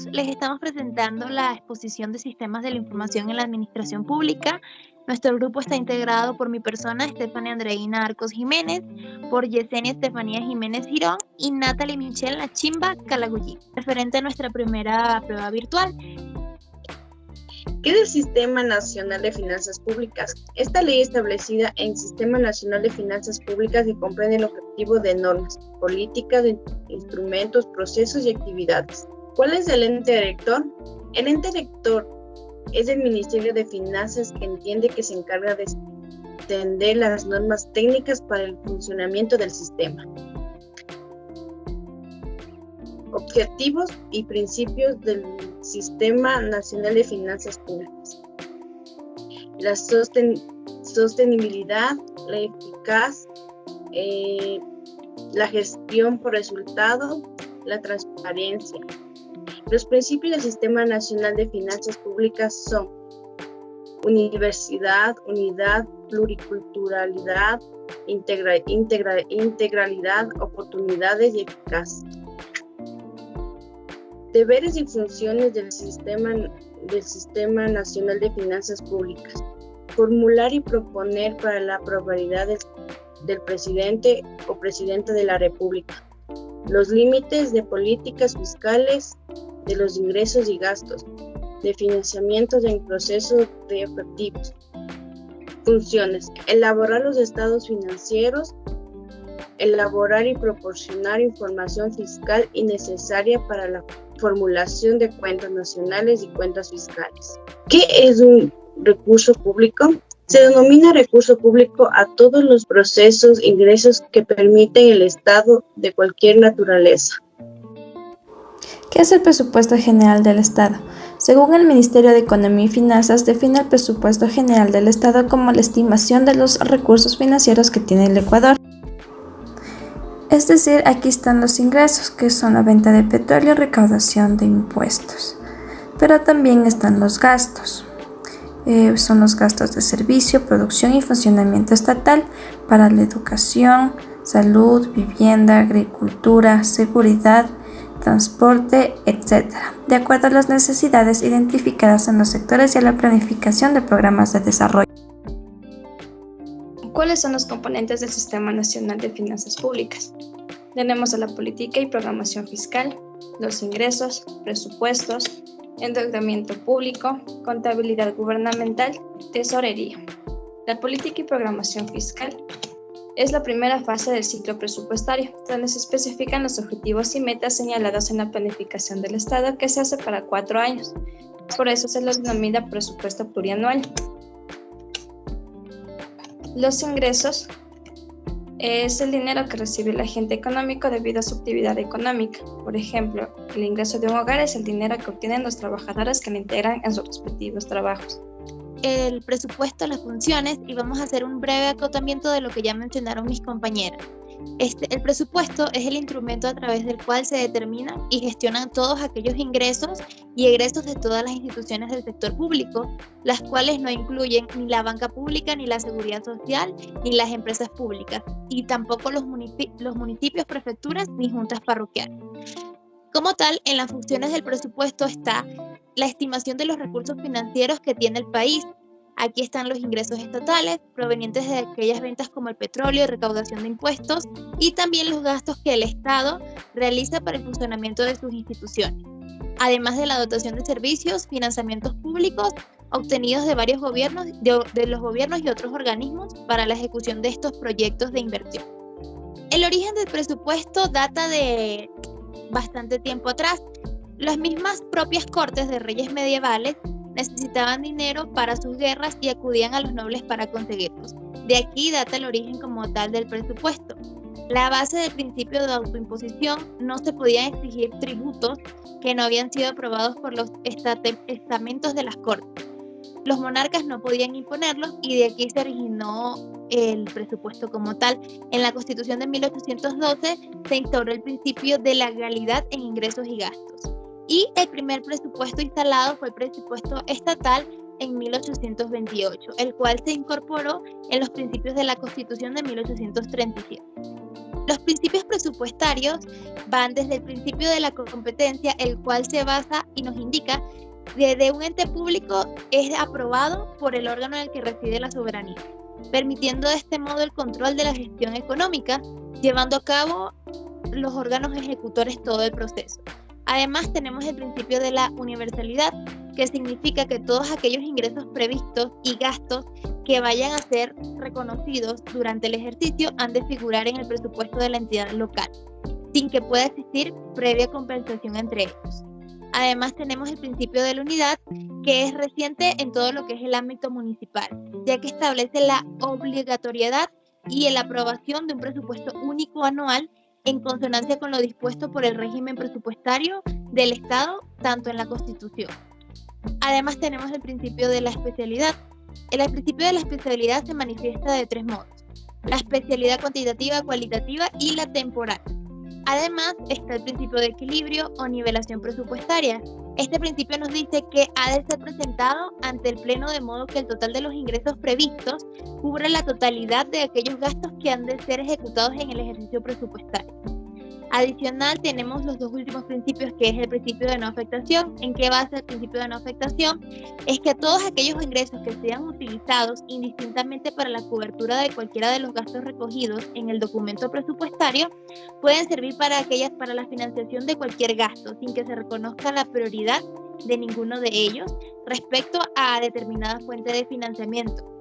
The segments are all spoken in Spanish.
Les estamos presentando la exposición de sistemas de la información en la administración pública. Nuestro grupo está integrado por mi persona, Estefania Andreina Arcos Jiménez, por Yesenia Estefanía Jiménez Girón y Natalie Michelle Nachimba Calagulli, referente a nuestra primera prueba virtual. ¿Qué es el Sistema Nacional de Finanzas Públicas? Esta ley establecida en Sistema Nacional de Finanzas Públicas que comprende el objetivo de normas, políticas, instrumentos, procesos y actividades. ¿Cuál es el ente director? El ente director es el Ministerio de Finanzas, que entiende que se encarga de extender las normas técnicas para el funcionamiento del sistema. Objetivos y principios del Sistema Nacional de Finanzas Públicas: la sostenibilidad, la eficaz, la gestión por resultado, la transparencia. Los principios del Sistema Nacional de Finanzas Públicas son universidad, unidad, pluriculturalidad, integralidad, oportunidades y eficacia. Deberes y funciones del Sistema Nacional de Finanzas Públicas: formular y proponer para la aprobación del presidente o presidenta de la República los límites de políticas fiscales, de los ingresos y gastos, de financiamiento en proceso de efectivos. Funciones: elaborar los estados financieros, elaborar y proporcionar información fiscal y necesaria para la formulación de cuentas nacionales y cuentas fiscales. ¿Qué es un recurso público? Se denomina recurso público a todos los procesos, ingresos que permiten el Estado de cualquier naturaleza. ¿Qué es el presupuesto general del Estado? Según el Ministerio de Economía y Finanzas, define el presupuesto general del Estado como la estimación de los recursos financieros que tiene el Ecuador. Es decir, aquí están los ingresos, que son la venta de petróleo y recaudación de impuestos. Pero también están los gastos. Son los gastos de servicio, producción y funcionamiento estatal para la educación, salud, vivienda, agricultura, seguridad, transporte, etc., de acuerdo a las necesidades identificadas en los sectores y a la planificación de programas de desarrollo. ¿Cuáles son los componentes del Sistema Nacional de Finanzas Públicas? Tenemos a la política y programación fiscal, los ingresos, presupuestos, endeudamiento público, contabilidad gubernamental, tesorería. La política y programación fiscal es la primera fase del ciclo presupuestario, donde se especifican los objetivos y metas señalados en la planificación del Estado, que se hace para 4 años. Por eso se los denomina presupuesto plurianual. Los ingresos es el dinero que recibe el agente económico debido a su actividad económica. Por ejemplo, el ingreso de un hogar es el dinero que obtienen los trabajadores que lo integran en sus respectivos trabajos. El presupuesto, las funciones, y vamos a hacer un breve acotamiento de lo que ya mencionaron mis compañeras. El presupuesto es el instrumento a través del cual se determinan y gestionan todos aquellos ingresos y egresos de todas las instituciones del sector público, las cuales no incluyen ni la banca pública, ni la seguridad social, ni las empresas públicas, y tampoco los municipios, prefecturas, ni juntas parroquiales. Como tal, en las funciones del presupuesto está la estimación de los recursos financieros que tiene el país. Aquí están los ingresos estatales provenientes de aquellas ventas como el petróleo y recaudación de impuestos, y también los gastos que el Estado realiza para el funcionamiento de sus instituciones, además de la dotación de servicios, financiamientos públicos obtenidos de varios gobiernos, de los gobiernos y otros organismos para la ejecución de estos proyectos de inversión. El origen del presupuesto data de bastante tiempo atrás. Las mismas propias cortes de reyes medievales necesitaban dinero para sus guerras y acudían a los nobles para conseguirlos. De aquí data el origen como tal del presupuesto. La base del principio de autoimposición: no se podían exigir tributos que no habían sido aprobados por los estamentos de las cortes. Los monarcas no podían imponerlos, y de aquí se originó el presupuesto como tal. En la Constitución de 1812 se instauró el principio de la legalidad en ingresos y gastos. Y el primer presupuesto instalado fue el presupuesto estatal en 1828, el cual se incorporó en los principios de la Constitución de 1837. Los principios presupuestarios van desde el principio de la competencia, el cual se basa y nos indica de un ente público es aprobado por el órgano en el que reside la soberanía, permitiendo de este modo el control de la gestión económica, llevando a cabo los órganos ejecutores todo el proceso. Además, tenemos el principio de la universalidad, que significa que todos aquellos ingresos previstos y gastos que vayan a ser reconocidos durante el ejercicio han de figurar en el presupuesto de la entidad local, sin que pueda existir previa compensación entre ellos. Además, tenemos el principio de la unidad, que es reciente en todo lo que es el ámbito municipal, ya que establece la obligatoriedad y la aprobación de un presupuesto único anual en consonancia con lo dispuesto por el régimen presupuestario del Estado, tanto en la Constitución. Además, tenemos el principio de la especialidad. El principio de la especialidad se manifiesta de tres modos: la especialidad cuantitativa, cualitativa y la temporal. Además, está el principio de equilibrio o nivelación presupuestaria. Este principio nos dice que ha de ser presentado ante el Pleno de modo que el total de los ingresos previstos cubra la totalidad de aquellos gastos que han de ser ejecutados en el ejercicio presupuestario. Adicional, tenemos los dos últimos principios, que es el principio de no afectación. ¿En qué basa el principio de no afectación? Es que todos aquellos ingresos que sean utilizados indistintamente para la cobertura de cualquiera de los gastos recogidos en el documento presupuestario pueden servir para la financiación de cualquier gasto, sin que se reconozca la prioridad de ninguno de ellos respecto a determinada fuente de financiamiento.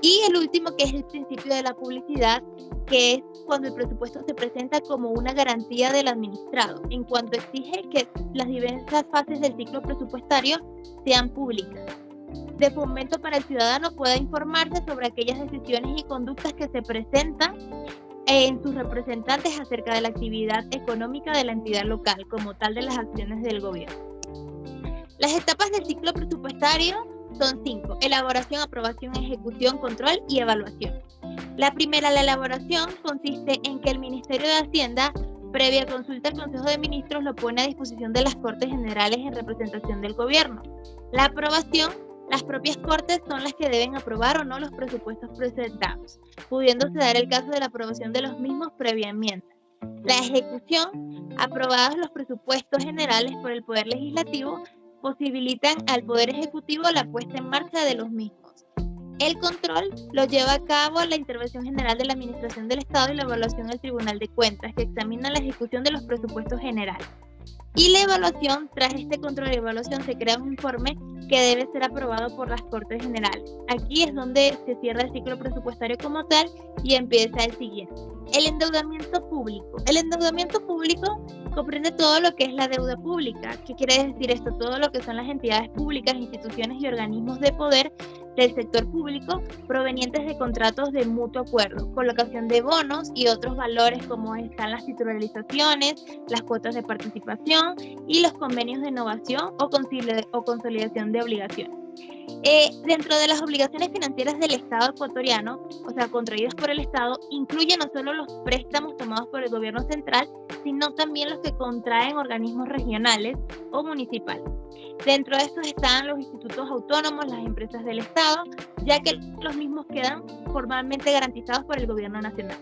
Y el último, que es el principio de la publicidad, que es cuando el presupuesto se presenta como una garantía del administrado, en cuanto exige que las diversas fases del ciclo presupuestario sean públicas, de fomento para el ciudadano pueda informarse sobre aquellas decisiones y conductas que se presentan en sus representantes acerca de la actividad económica de la entidad local, como tal de las acciones del gobierno. Las etapas del ciclo presupuestario son 5: elaboración, aprobación, ejecución, control y evaluación. La primera, la elaboración, consiste en que el Ministerio de Hacienda, previa consulta al Consejo de Ministros, lo pone a disposición de las Cortes Generales en representación del Gobierno. La aprobación, las propias Cortes son las que deben aprobar o no los presupuestos presentados, pudiéndose dar el caso de la aprobación de los mismos previa enmienda. La ejecución, aprobados los presupuestos generales por el Poder Legislativo, posibilitan al Poder Ejecutivo la puesta en marcha de los mismos. El control lo lleva a cabo la Intervención General de la Administración del Estado y la evaluación del Tribunal de Cuentas, que examina la ejecución de los presupuestos generales. Y la evaluación, tras este control y evaluación, se crea un informe que debe ser aprobado por las Cortes Generales. Aquí es donde se cierra el ciclo presupuestario como tal y empieza el siguiente. El endeudamiento público. El endeudamiento público comprende todo lo que es la deuda pública. ¿Qué quiere decir esto? Todo lo que son las entidades públicas, instituciones y organismos de poder del sector público provenientes de contratos de mutuo acuerdo, colocación de bonos y otros valores como están las titularizaciones, las cuotas de participación y los convenios de innovación o consolidación de obligaciones. Dentro de las obligaciones financieras del Estado ecuatoriano, o sea, contraídas por el Estado, incluye no solo los préstamos tomados por el gobierno central, sino también los que contraen organismos regionales o municipales. Dentro de estos están los institutos autónomos, las empresas del Estado, ya que los mismos quedan formalmente garantizados por el gobierno nacional.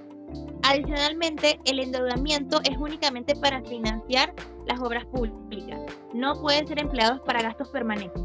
Adicionalmente, el endeudamiento es únicamente para financiar las obras públicas, no pueden ser empleados para gastos permanentes.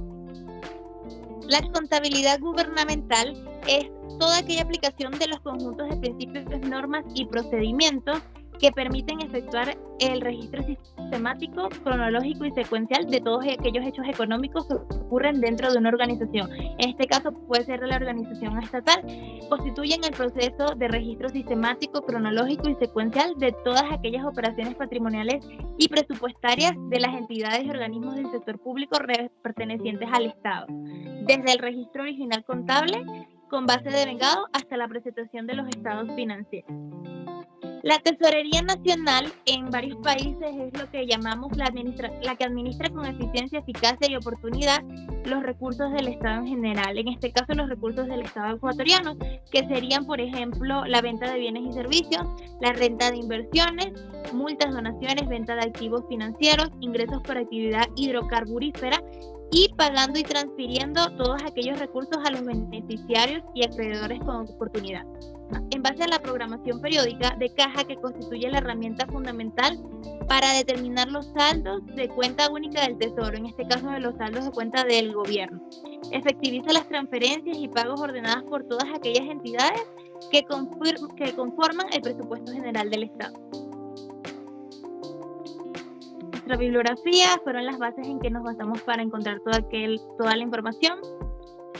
La contabilidad gubernamental es toda aquella aplicación de los conjuntos de principios, normas y procedimientos que permiten efectuar el registro sistemático, cronológico y secuencial de todos aquellos hechos económicos que ocurren dentro de una organización. En este caso puede ser la organización estatal. Constituyen el proceso de registro sistemático, cronológico y secuencial de todas aquellas operaciones patrimoniales y presupuestarias de las entidades y organismos del sector público pertenecientes al Estado, desde el registro original contable con base de vengado hasta la presentación de los estados financieros. La Tesorería Nacional en varios países es lo que llamamos la que administra con eficiencia, eficacia y oportunidad los recursos del Estado en general. En este caso, los recursos del Estado ecuatoriano, que serían, por ejemplo, la venta de bienes y servicios, la renta de inversiones, multas, donaciones, venta de activos financieros, ingresos por actividad hidrocarburífera y pagando y transfiriendo todos aquellos recursos a los beneficiarios y acreedores con oportunidad. En base a la programación periódica de caja que constituye la herramienta fundamental para determinar los saldos de cuenta única del Tesoro, en este caso de los saldos de cuenta del gobierno. Efectiviza las transferencias y pagos ordenadas por todas aquellas entidades que conforman el presupuesto general del Estado. Nuestra bibliografía fueron las bases en que nos basamos para encontrar toda la información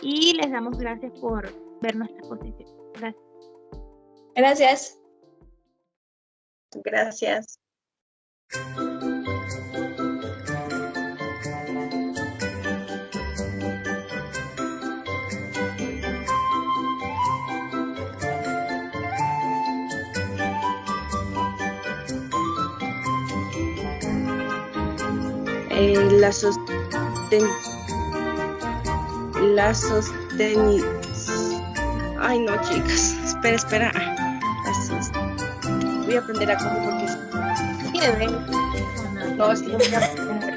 y les damos gracias por ver nuestra exposición. Gracias. Gracias. Gracias. Ay, no, chicas. Espera. Voy a aprender a cómo porque no, es que no voy a aprender.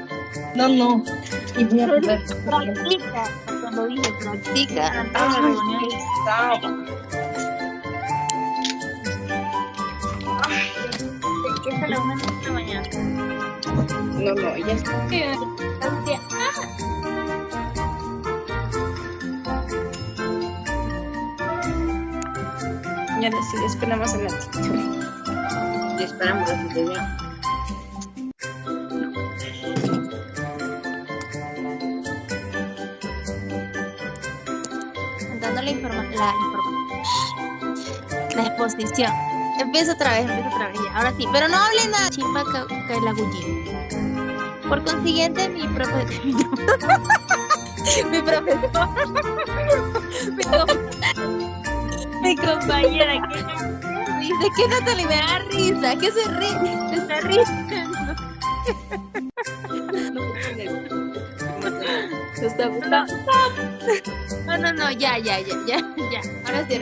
No. Y voy a aprender. Practica, cuando dije practica antes de la reunión. ¿Qué es a la 1 de la mañana? No, ya está. Ya decidí, esperamos en la actitud. Y esperamos a que te vean. Dando la exposición. Empiezo otra vez ya. Ahora sí, pero no hable nada. Chimba Kailagujin. Por consiguiente, mi compañera, que dice que Natalie me da risa, que se ríe, se está riendo. ¿Te está gustando? No, ya. Ahora sí.